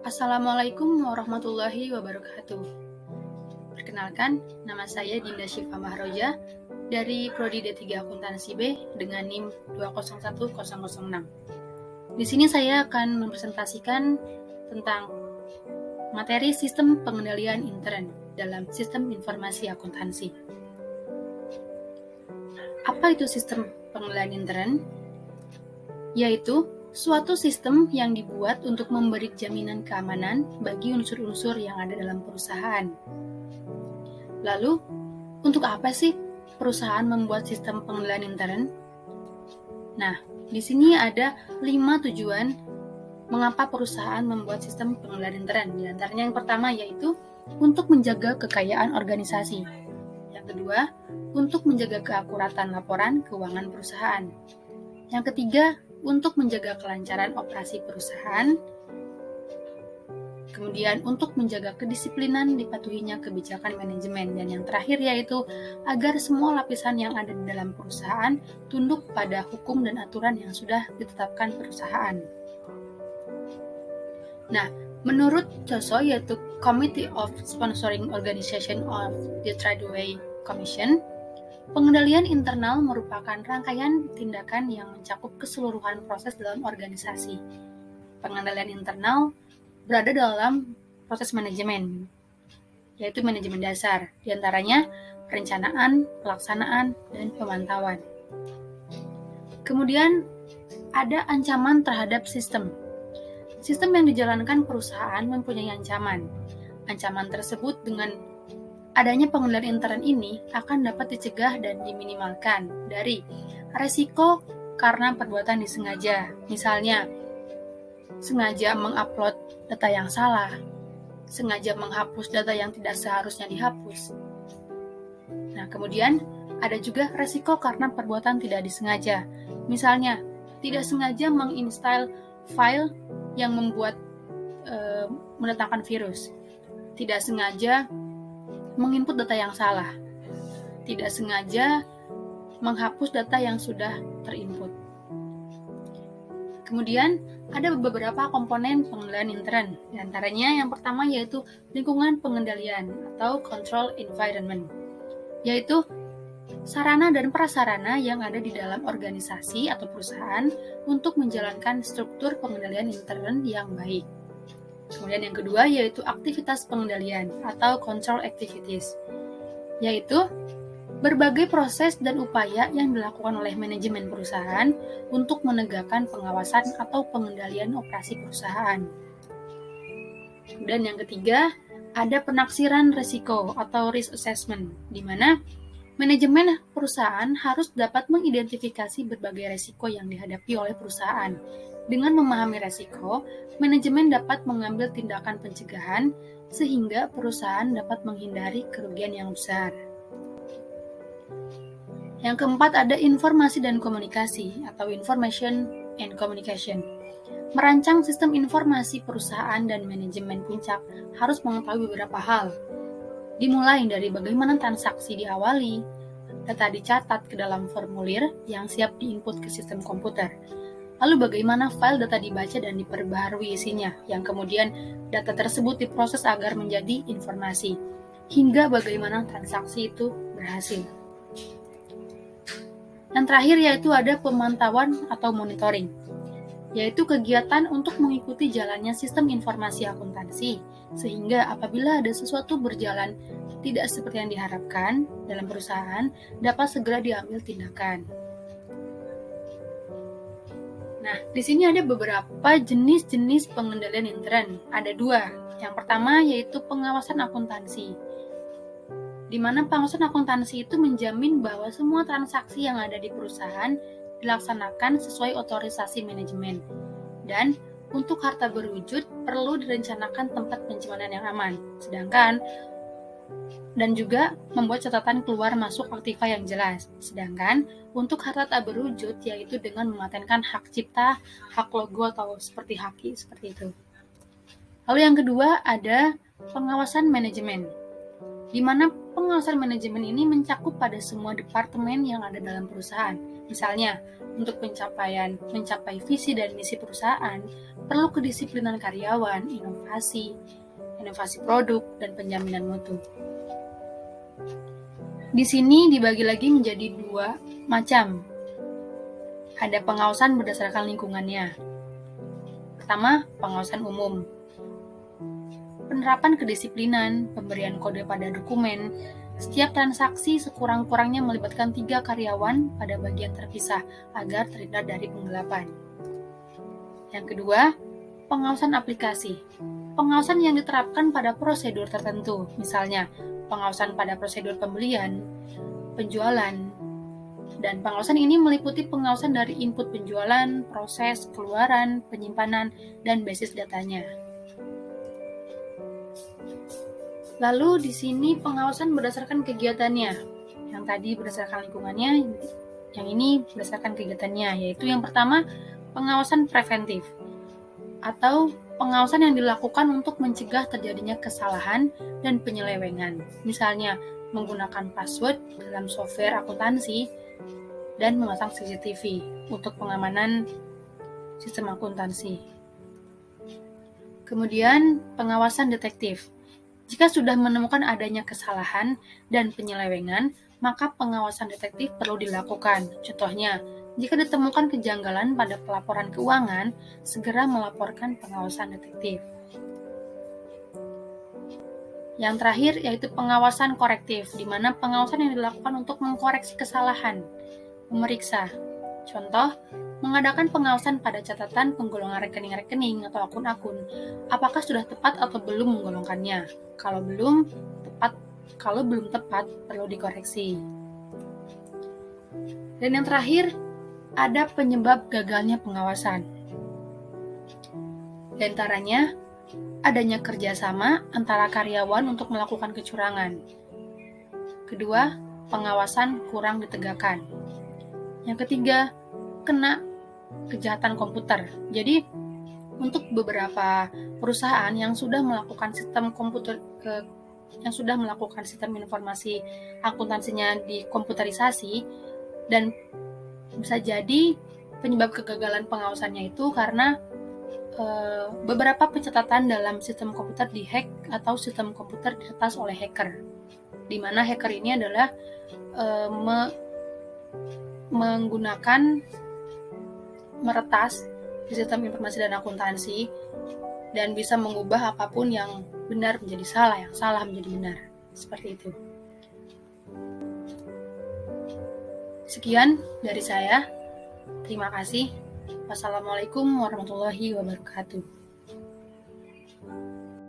Assalamualaikum warahmatullahi wabarakatuh. Perkenalkan, nama saya Dinda Syifa Mahroja dari Prodi D3 Akuntansi B dengan NIM 201006. Di sini saya akan mempresentasikan tentang materi sistem pengendalian intern dalam sistem informasi akuntansi. Apa itu sistem pengendalian intern? Yaitu suatu sistem yang dibuat untuk memberi jaminan keamanan bagi unsur-unsur yang ada dalam perusahaan. Lalu, untuk apa sih perusahaan membuat sistem pengendalian intern? Nah, di sini ada 5 tujuan mengapa perusahaan membuat sistem pengendalian intern. Di antaranya yang pertama yaitu untuk menjaga kekayaan organisasi. Yang kedua, untuk menjaga keakuratan laporan keuangan perusahaan. Yang ketiga, untuk menjaga kelancaran operasi perusahaan. Kemudian untuk menjaga kedisiplinan dipatuhinya kebijakan manajemen. Dan yang terakhir yaitu agar semua lapisan yang ada di dalam perusahaan tunduk pada hukum dan aturan yang sudah ditetapkan perusahaan. Nah, menurut COSO yaitu Committee of Sponsoring Organization of the Tradeway Commission, pengendalian internal merupakan rangkaian tindakan yang mencakup keseluruhan proses dalam organisasi. Pengendalian internal berada dalam proses manajemen, yaitu manajemen dasar, diantaranya perencanaan, pelaksanaan, dan pemantauan. Kemudian ada ancaman terhadap sistem. Sistem yang dijalankan perusahaan mempunyai ancaman. Ancaman tersebut dengan adanya pengendalian intern ini akan dapat dicegah dan diminimalkan dari resiko karena perbuatan disengaja. Misalnya, sengaja mengupload data yang salah, sengaja menghapus data yang tidak seharusnya dihapus. Nah, kemudian ada juga resiko karena perbuatan tidak disengaja. Misalnya, tidak sengaja menginstal file yang mendatangkan virus, tidak sengaja menginput data yang salah, tidak sengaja menghapus data yang sudah terinput. Kemudian ada beberapa komponen pengendalian intern, di antaranya yang pertama yaitu lingkungan pengendalian atau control environment, yaitu sarana dan prasarana yang ada di dalam organisasi atau perusahaan untuk menjalankan struktur pengendalian intern yang baik. Kemudian yang kedua yaitu aktivitas pengendalian atau control activities, yaitu berbagai proses dan upaya yang dilakukan oleh manajemen perusahaan untuk menegakkan pengawasan atau pengendalian operasi perusahaan. Dan yang ketiga, ada penaksiran risiko atau risk assessment, di mana manajemen perusahaan harus dapat mengidentifikasi berbagai risiko yang dihadapi oleh perusahaan. Dengan memahami risiko, manajemen dapat mengambil tindakan pencegahan sehingga perusahaan dapat menghindari kerugian yang besar. Yang keempat ada informasi dan komunikasi atau information and communication. Merancang sistem informasi perusahaan dan manajemen puncak harus mengetahui beberapa hal. Dimulai dari bagaimana transaksi diawali, data dicatat ke dalam formulir yang siap diinput ke sistem komputer. Lalu bagaimana file data dibaca dan diperbaharui isinya, yang kemudian data tersebut diproses agar menjadi informasi, hingga bagaimana transaksi itu berhasil. Yang terakhir yaitu ada pemantauan atau monitoring, yaitu kegiatan untuk mengikuti jalannya sistem informasi akuntansi, sehingga apabila ada sesuatu berjalan tidak seperti yang diharapkan dalam perusahaan, dapat segera diambil tindakan. Nah, di sini ada beberapa jenis-jenis pengendalian intern. Ada 2. Yang pertama yaitu pengawasan akuntansi, di mana pengawasan akuntansi itu menjamin bahwa semua transaksi yang ada di perusahaan dilaksanakan sesuai otorisasi manajemen. Dan untuk harta berwujud perlu direncanakan tempat penyimpanan yang aman. Dan juga membuat catatan keluar masuk aktiva yang jelas. Sedangkan untuk harta tak berwujud yaitu dengan mematenkan hak cipta, hak logo atau seperti haki seperti itu. Lalu yang kedua ada pengawasan manajemen, di mana pengawasan manajemen ini mencakup pada semua departemen yang ada dalam perusahaan. Misalnya, untuk mencapai visi dan misi perusahaan, perlu kedisiplinan karyawan, inovasi produk, dan penjaminan mutu. Di sini dibagi lagi menjadi 2 macam. Ada pengawasan berdasarkan lingkungannya. Pertama, pengawasan umum. Penerapan kedisiplinan, pemberian kode pada dokumen, setiap transaksi sekurang-kurangnya melibatkan 3 karyawan pada bagian terpisah agar terhindar dari penggelapan. Yang kedua, pengawasan aplikasi. Pengawasan yang diterapkan pada prosedur tertentu, misalnya pengawasan pada prosedur pembelian, penjualan, dan pengawasan ini meliputi pengawasan dari input penjualan, proses, keluaran, penyimpanan, dan basis datanya. Lalu di sini pengawasan berdasarkan kegiatannya. Yang tadi berdasarkan lingkungannya, yang ini berdasarkan kegiatannya, yaitu yang pertama, pengawasan preventif atau pengawasan yang dilakukan untuk mencegah terjadinya kesalahan dan penyelewengan. Misalnya, menggunakan password dalam software akuntansi dan memasang CCTV untuk pengamanan sistem akuntansi. Kemudian, pengawasan detektif. Jika sudah menemukan adanya kesalahan dan penyelewengan, maka pengawasan detektif perlu dilakukan. Contohnya, jika ditemukan kejanggalan pada pelaporan keuangan, segera melaporkan pengawasan detektif. Yang terakhir yaitu pengawasan korektif, di mana pengawasan yang dilakukan untuk mengkoreksi kesalahan, memeriksa. Contoh, mengadakan pengawasan pada catatan penggolongan rekening-rekening atau akun-akun, apakah sudah tepat atau belum menggolongkannya. Kalau belum tepat, perlu dikoreksi. Dan yang terakhir, ada penyebab gagalnya pengawasan. Di antaranya, adanya kerjasama antara karyawan untuk melakukan kecurangan. Kedua, pengawasan kurang ditegakkan. Yang ketiga, kena kejahatan komputer. Jadi, untuk beberapa perusahaan yang sudah melakukan sistem informasi akuntansinya dikomputerisasi, dan bisa jadi penyebab kegagalan pengawasannya itu karena beberapa pencatatan dalam sistem komputer dihack atau sistem komputer diretas oleh hacker, di mana hacker ini adalah menggunakan meretas di sistem informasi dan akuntansi dan bisa mengubah apapun yang benar menjadi salah, yang salah menjadi benar. Seperti itu. Sekian dari saya. Terima kasih. Wassalamualaikum warahmatullahi wabarakatuh.